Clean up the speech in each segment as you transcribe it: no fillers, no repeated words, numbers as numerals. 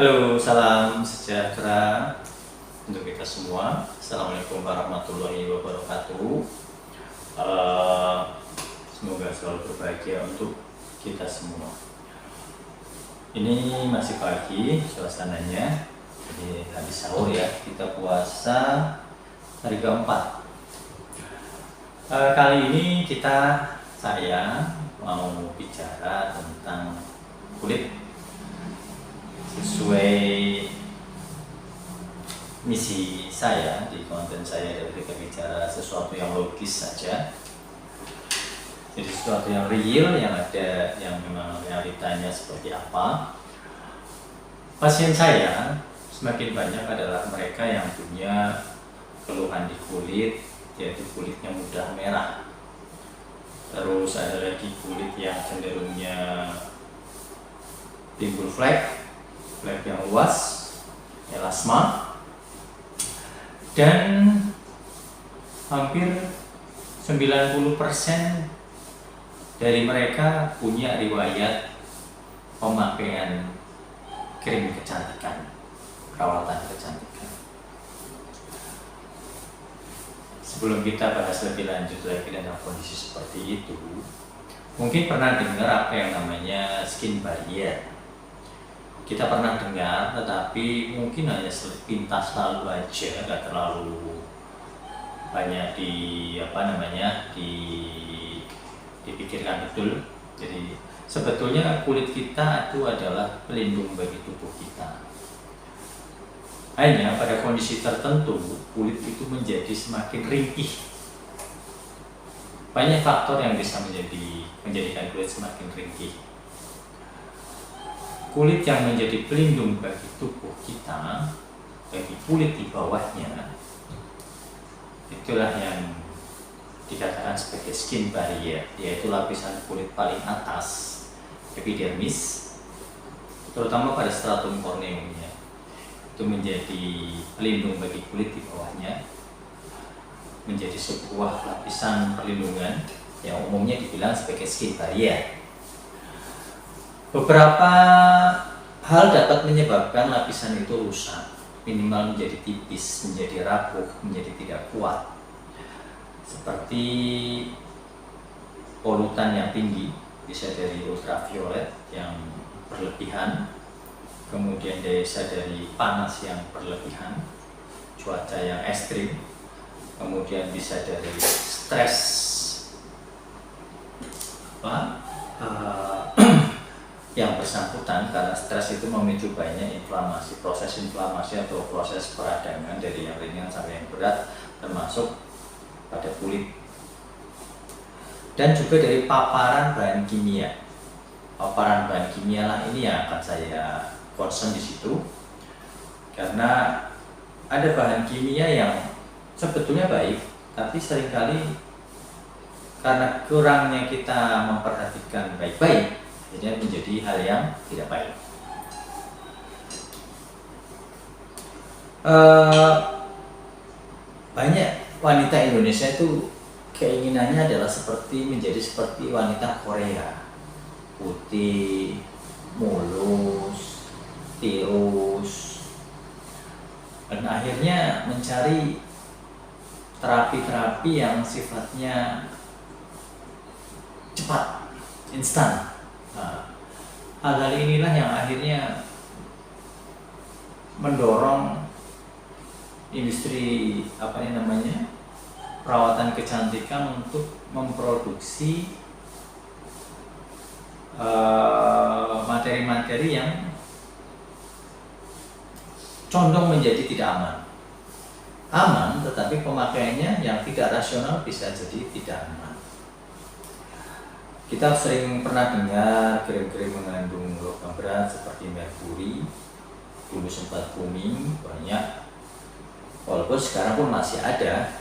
Halo, salam sejahtera untuk kita semua. Assalamualaikum warahmatullahi wabarakatuh. Eh, Semoga selalu berbahagia untuk kita semua. Ini masih pagi suasananya, jadi habis sahur ya. Kita puasa hari keempat. Kali ini saya mau bicara tentang kulit sesuai misi saya di konten saya. Dari kita bicara sesuatu yang logis saja, jadi sesuatu yang real, yang ada, yang memang realitanya seperti apa. Pasien saya semakin banyak adalah mereka yang punya keluhan di kulit, yaitu kulitnya mudah merah. Terus ada lagi kulit yang cenderungnya timbul flek yang luas, melasma, dan hampir 90% dari mereka punya riwayat pemakaian krim kecantikan, perawatan kecantikan. Sebelum kita bahas lebih lanjut lagi tentang kondisi seperti itu, mungkin pernah dengar apa yang namanya skin barrier. Kita pernah dengar, tetapi mungkin hanya sepintas lalu aja, nggak terlalu banyak dipikirkan betul. Jadi sebetulnya kulit kita itu adalah pelindung bagi tubuh kita. Hanya pada kondisi tertentu kulit itu menjadi semakin ringkih. Banyak faktor yang bisa menjadikan kulit semakin ringkih. Kulit yang menjadi pelindung bagi tubuh kita, bagi kulit di bawahnya, itulah yang dikatakan sebagai skin barrier, yaitu lapisan kulit paling atas, epidermis, terutama pada stratum corneumnya. Itu menjadi pelindung bagi kulit di bawahnya, menjadi sebuah lapisan perlindungan yang umumnya dibilang sebagai skin barrier. Beberapa hal dapat menyebabkan lapisan itu rusak, minimal menjadi tipis, menjadi rapuh, menjadi tidak kuat. Seperti polutan yang tinggi, bisa dari ultraviolet yang berlebihan, kemudian bisa dari panas yang berlebihan, cuaca yang ekstrim, kemudian bisa dari stres, yang bersangkutan, karena stres itu memicu banyak inflamasi, proses inflamasi atau proses peradangan dari yang ringan sampai yang berat, termasuk pada kulit. Dan juga dari paparan bahan kimia. Paparan bahan kimia lah ini yang akan saya concern di situ, karena ada bahan kimia yang sebetulnya baik, tapi seringkali karena kurangnya kita memperhatikan baik-baik, jadi menjadi hal yang tidak baik. Banyak wanita Indonesia itu keinginannya adalah menjadi seperti wanita Korea, putih, mulus, tirus, dan akhirnya mencari terapi-terapi yang sifatnya cepat, instan. Hal-hal inilah yang akhirnya mendorong industri perawatan kecantikan untuk memproduksi materi-materi yang condong menjadi tidak aman. Aman, tetapi pemakaiannya yang tidak rasional bisa jadi tidak aman. Kita sering pernah dengar krim-krim mengandung logam berat seperti merkuri, dulu sempat booming banyak, walaupun sekarang pun masih ada.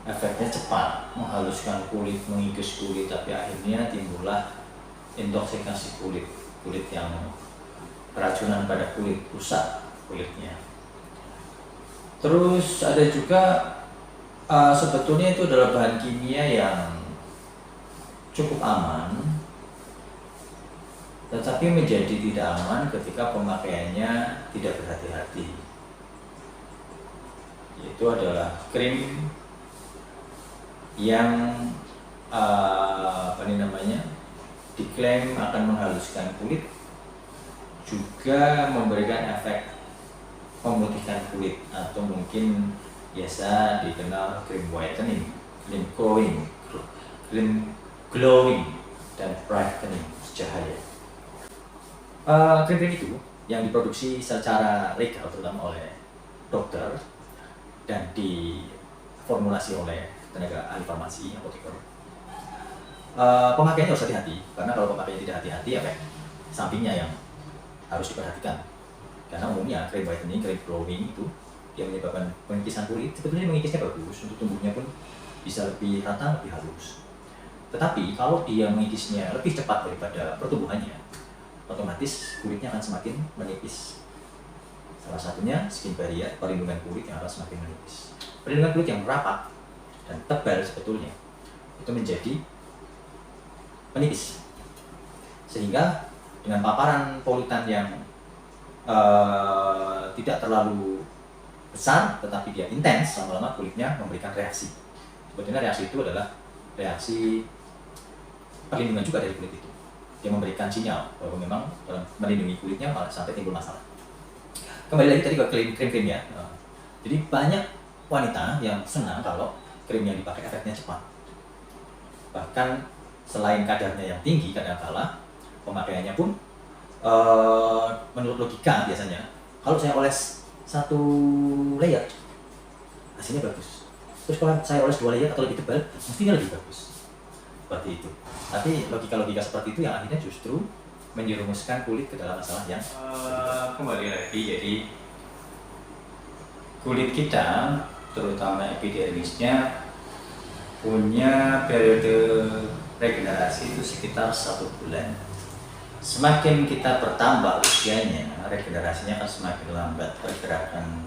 Efeknya cepat, menghaluskan kulit, mengikis kulit, tapi akhirnya timbullah intoksikasi kulit yang keracunan pada kulit, rusak kulitnya. Terus ada juga sebetulnya itu adalah bahan kimia yang cukup aman, tetapi menjadi tidak aman ketika pemakaiannya tidak berhati-hati. Itu adalah krim yang diklaim akan menghaluskan kulit, juga memberikan efek memutihkan kulit, atau mungkin biasa dikenal cream whitening, glowing dan brightening cahaya. Krim-krim itu yang diproduksi secara legal terutama oleh dokter dan diformulasi oleh tenaga ahli farmasi, apoteker. Pemakaiannya harus hati-hati, karena kalau pemakaiannya tidak hati-hati, efek sampingnya yang harus diperhatikan. Karena umumnya cream whitening, cream glowing itu dia menyebabkan pengikisan kulit. Sebetulnya mengikisnya bagus, untuk tumbuhnya pun bisa lebih rata, lebih halus. Tetapi kalau dia mengikisnya lebih cepat daripada pertumbuhannya, otomatis kulitnya akan semakin menipis. Salah satunya skin barrier, perlindungan kulit yang akan semakin menipis. Perlindungan kulit yang rapat dan tebal sebetulnya itu menjadi menipis, sehingga dengan paparan polutan yang tidak terlalu besar tetapi dia intens, lama-lama kulitnya memberikan reaksi. Sebetulnya reaksi itu adalah reaksi perlindungan juga dari kulit itu. Dia memberikan sinyal bahwa memang dalam melindungi kulitnya sampai timbul masalah. Kembali lagi tadi ke krim-krim ya. Jadi banyak wanita yang senang kalau krim yang dipakai efeknya cepat. Bahkan selain kadarnya yang tinggi, kadang-kala pemakaiannya pun menurut logika biasanya, kalau saya oles 1 layer hasilnya bagus, terus kalau saya oles 2 layer atau lebih tebal mestinya lebih bagus, seperti itu. Tapi logika-logika seperti itu yang akhirnya justru menjerumuskan kulit ke dalam masalah yang kembali lagi. Jadi kulit kita terutama epidermisnya punya periode regenerasi itu sekitar 1 bulan. Semakin kita bertambah usianya, regenerasinya akan semakin lambat. Pergerakan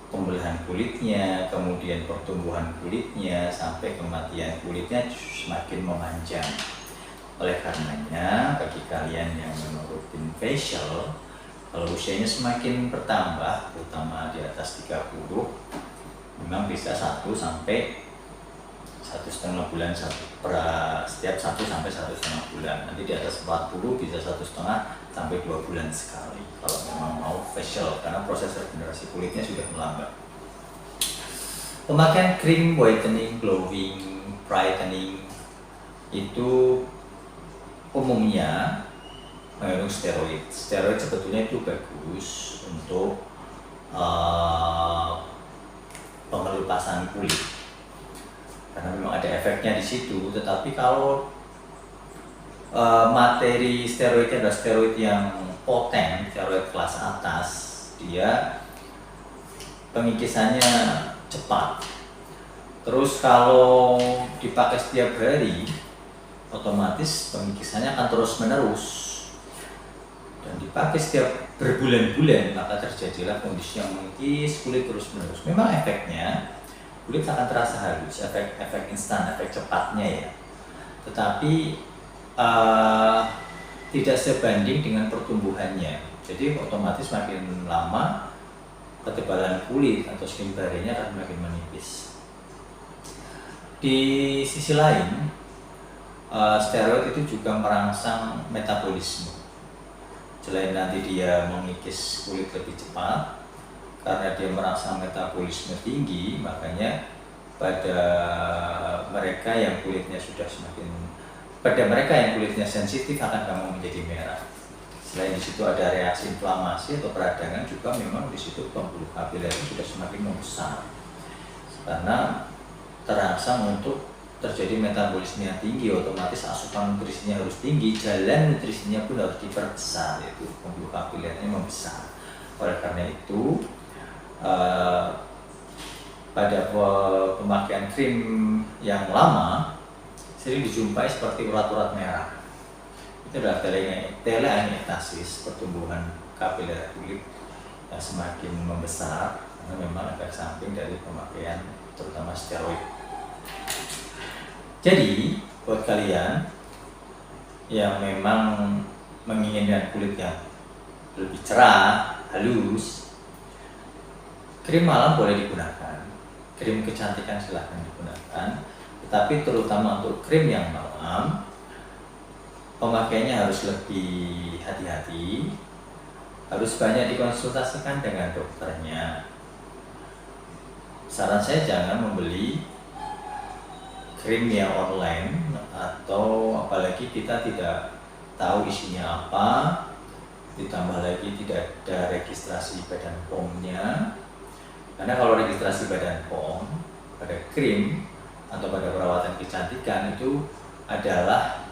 pembelahan kulitnya, kemudian pertumbuhan kulitnya, sampai kematian kulitnya semakin memanjang. Oleh karenanya, bagi kalian yang rutin facial, kalau usianya semakin bertambah, terutama di atas 30, memang bisa 1 sampai 1,5 bulan setiap 1 sampai 1,5 bulan. Nanti di atas 40 bisa 1,5 sampai 2 bulan sekali kalau memang mau facial, karena proses regenerasi kulitnya sudah melambat. Pemakaian krim whitening, glowing, brightening itu umumnya mengandung steroid. Steroid sebetulnya itu bagus untuk pengelupasan kulit, karena memang ada efeknya di situ. Tetapi kalau materi steroidnya adalah steroid yang poten, steroid kelas atas, dia pengikisannya cepat. Terus kalau dipakai setiap hari, otomatis pengikisannya akan terus menerus, dan dipakai setiap berbulan-bulan, maka terjadilah kondisi yang mengikis kulit terus menerus. Memang efeknya kulit akan terasa halus, efek instan, efek cepatnya ya. Tetapi tidak sebanding dengan pertumbuhannya. Jadi otomatis makin lama ketebalan kulit atau skin barrier-nya akan makin menipis. Di sisi lain, steroid itu juga merangsang metabolisme. Selain nanti dia mengikis kulit lebih cepat, karena dia merangsang metabolisme tinggi, makanya pada mereka yang kulitnya sensitif akan gampang menjadi merah. Selain di situ ada reaksi inflamasi atau peradangan, juga memang di situ pembuluh kapiler sudah semakin membesar, karena terangsang untuk terjadi metabolisme yang tinggi, otomatis asupan nutrisinya harus tinggi, jalan nutrisinya pun harus diperbesar, yaitu pembuluh kapilernya membesar. Oleh karena itu, pada pemakaian krim yang lama sering dijumpai seperti urat-urat merah. Itu adalah teleanektasis, pertumbuhan kapiler kulit yang semakin membesar, karena memang efek samping dari pemakaian terutama steroid. Jadi buat kalian yang memang menginginkan kulit yang lebih cerah, halus, krim malam boleh digunakan, krim kecantikan silahkan digunakan, tetapi terutama untuk krim yang malam pemakaiannya harus lebih hati-hati, harus banyak dikonsultasikan dengan dokternya. Saran saya jangan membeli krim yang online, atau apalagi kita tidak tahu isinya apa, ditambah lagi tidak ada registrasi Badan POM-nya. Karena kalau registrasi Badan POM pada krim atau pada perawatan kecantikan itu adalah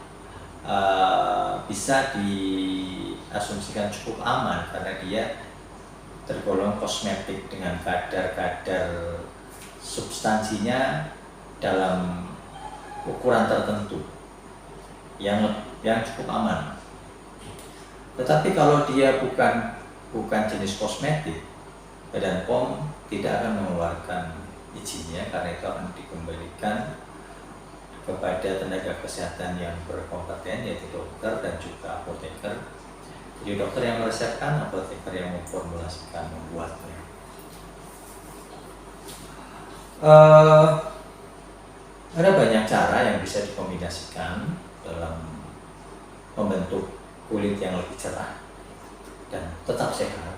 bisa diasumsikan cukup aman karena dia tergolong kosmetik dengan kadar-kadar substansinya dalam ukuran tertentu yang cukup aman. Tetapi kalau dia bukan jenis kosmetik, Badan POM tidak akan mengeluarkan izinnya karena itu akan dikembalikan kepada tenaga kesehatan yang berkompeten, yaitu dokter dan juga apoteker. Jadi dokter yang meresepkan, apoteker yang memformulasikan, membuatnya. Ada banyak cara yang bisa dikombinasikan dalam membentuk kulit yang lebih cerah dan tetap sehat.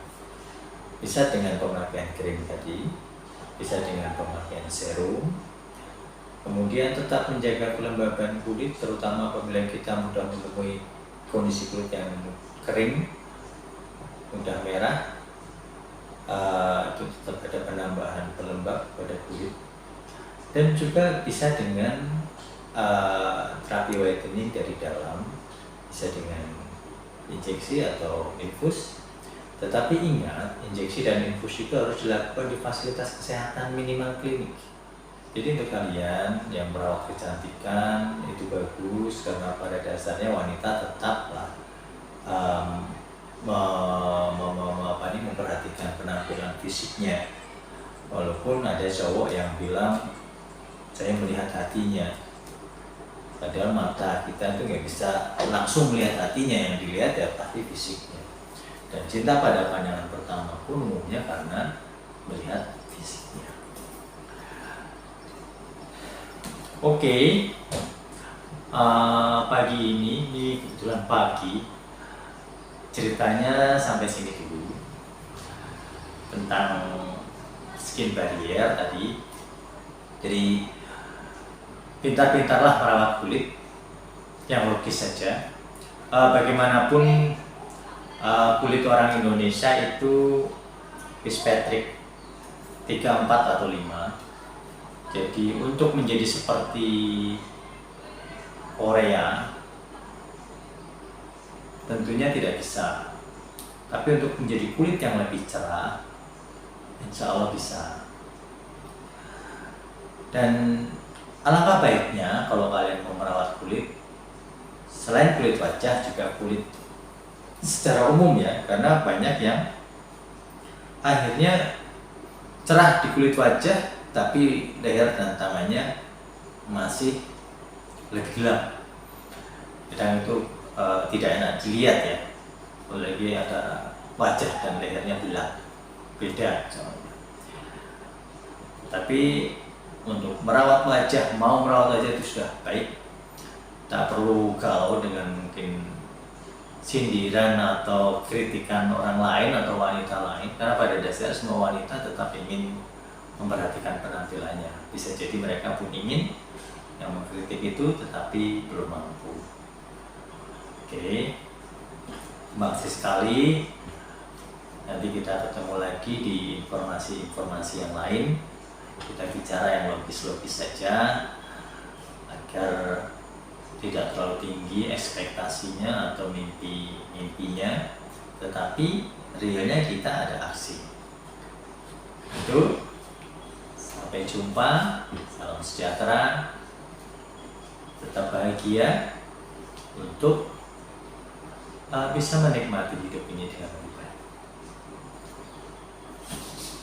Bisa dengan pemakaian krim tadi, bisa dengan pemakaian serum, kemudian tetap menjaga kelembaban kulit, terutama apabila kita mudah menemui kondisi kulit yang kering, mudah merah, itu tetap ada penambahan pelembab pada kulit. Dan juga bisa dengan terapi whitening dari dalam, bisa dengan injeksi atau infus. Tetapi ingat, injeksi dan infus itu harus dilakukan di fasilitas kesehatan minimal klinik. Jadi untuk kalian yang merawat kecantikan itu bagus, karena pada dasarnya wanita tetaplah memperhatikan penampilan fisiknya. Walaupun ada cowok yang bilang saya melihat hatinya, padahal mata kita itu nggak bisa langsung melihat hatinya, yang dilihat ya pasti fisiknya. Dan cinta pada pandangan pertama pun umumnya karena melihat fisiknya. Oke, pagi ini kebetulan pagi, ceritanya sampai sini dulu tentang skin barrier tadi. Jadi pintar-pintarlah merawat kulit yang logis saja. Bagaimanapun kulit orang Indonesia itu Fitzpatrick 3, 4 atau 5. Jadi untuk menjadi seperti Korea tentunya tidak bisa. Tapi untuk menjadi kulit yang lebih cerah, insya Allah bisa. Dan alangkah baiknya kalau kalian mau merawat kulit, selain kulit wajah juga kulit secara umum ya, karena banyak yang akhirnya cerah di kulit wajah tapi leher dan tangannya masih lebih gelap. Dan itu tidak enak dilihat ya, apalagi ada wajah dan lehernya gelap, beda soalnya. Tapi untuk merawat wajah, mau merawat wajah itu sudah baik, tak perlu galau dengan mungkin sindiran atau kritikan orang lain atau wanita lain, karena pada dasar semua wanita tetap ingin memperhatikan penampilannya. Bisa jadi mereka pun ingin yang mengkritik itu tetapi belum mampu. Oke, terima kasih sekali. Nanti kita ketemu lagi di informasi-informasi yang lain. Kita bicara yang logis-logis saja agar tidak terlalu tinggi ekspektasinya atau mimpinya, tetapi realnya kita ada aksi. Itu, sampai jumpa, salam sejahtera, tetap bahagia untuk bisa menikmati hidup ini dengan lebih